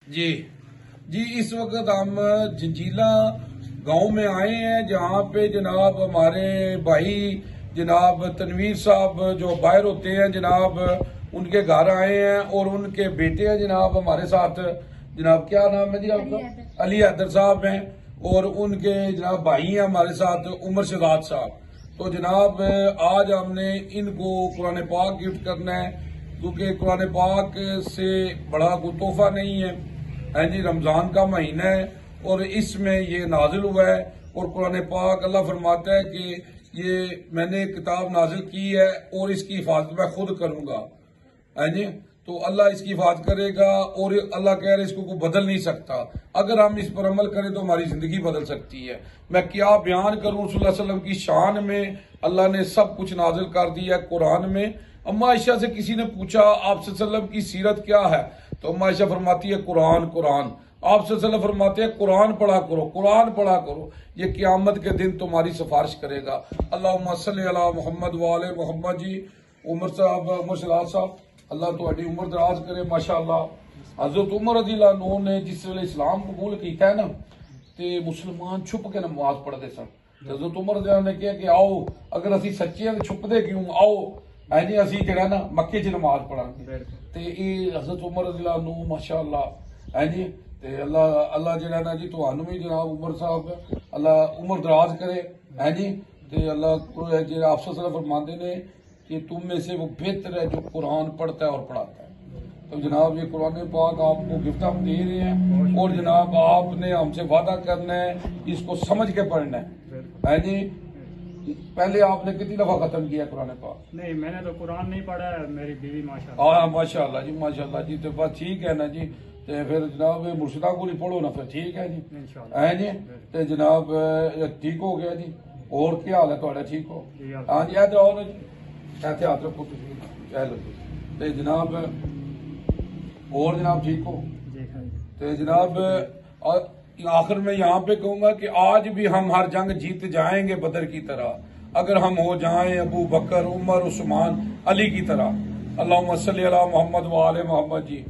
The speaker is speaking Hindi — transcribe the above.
जी जी, इस वक्त हम जंजीला गांव में आए हैं, जहां पे जनाब हमारे भाई जनाब तनवीर साहब जो बाहर होते हैं जनाब, उनके घर आए हैं और उनके बेटे हैं जनाब हमारे साथ। जनाब क्या नाम है जी आपका? अली हैदर साहब हैं, और उनके जनाब भाई हैं हमारे साथ उमर शहजाद साहब। तो जनाब आज हमने इनको कुरान पाक गिफ्ट करना है, क्योंकि कुरान पाक से बड़ा कोई तोहफा नहीं है जी। रमजान का महीना है और इसमें ये नाजिल हुआ है, और कुरान पाक अल्लाह फरमाता है कि ये मैंने किताब नाजिल की है और इसकी हिफाजत मैं खुद करूंगा है जी। तो अल्लाह इसकी हिफाजत करेगा, और अल्लाह कह रहे इसको कोई बदल नहीं सकता। अगर हम इस पर अमल करें तो हमारी जिंदगी बदल सकती है। मैं क्या बयान करूं रसूलुल्लाह सल्लल्लाहु अलैहि वसल्लम की शान में। अल्लाह ने सब कुछ नाजिल कर दिया कुरान में। अम्मा आयशा से किसी ने पूछा आप सल्लल्लाहु की सीरत क्या है, तो अम्मा आयशा फरमाती है कुरान कुरान। आप सल्लल्लाहु फरमाते हैं कुरान पढ़ा करो, कुरान पढ़ा करो, ये क़यामत के दिन तुम्हारी सिफारिश करेगा। अल्लाहुम्मा सल्ली अला मुहम्मद व आले मुहम्मद जी। उमर साहब, उमर शहजाद साहब, अल्लाह तुहाडी उम्र दराज करे माशाअल्लाह। हजरत उमर रज़ियल्लाहु अन्हु ने जिस वेले इस्लाम कबूल किया है ना, ते मुसलमान छुप के नमाज पढ़ते सन। हजरत उमर ने कहा कि आओ, अगर असी सच्चे हैं तो छुपते क्यों, आओ है जी असी जरा ना मक्के च नमाज पढ़ांगे। ते हजरत उमर रज़ियल्लाहु अन्हु माशाअल्लाह है जी। ते अल्लाह जरा ना जी तुहानू भी जनाब उमर साहब अल्लाह उम्र दराज करे है जी। ते अल्लाह जो आप फरमाते ने कि तुम में से वो बेहतर है जो कुरान पढ़ता है और पढ़ाता है। तो जनाब ये कुरान पाक आपको गिफ्ट हम दे रहे हैं, और जनाब आपने हमसे वादा करना है, इसको समझ के पढ़ना है जी। पहले आपने कितनी दफा खत्म किया कुरान पाक? नहीं, मैंने तो कुरान नहीं पढ़ा है, मेरी बीवी माशाल्लाह। हाँ माशाल्लाह जी, माशाल्लाह जी। तो बस ठीक है ना जी। तो फिर जनाब मुर्शिदा को ही पढ़ो ना, फिर ठीक है जी, है जी। तो जनाब ठीक हो गया जी। और क्या हाल है थोड़ा? ठीक हो? हाँ जी। इधर आओ जी, ऐसे हाथ रखो चलो जी। तो जनाब और जनाब ठीक हो? तो जनाब आखिर में यहाँ पे कहूंगा कि आज भी हम हर जंग जीत जाएंगे बदर की तरह, अगर हम हो जाएं अबू बकर, उमर, उस्मान, अली की तरह। अल्लाहुम्मा सल्ली अला मुहम्मद व आले मुहम्मद जी।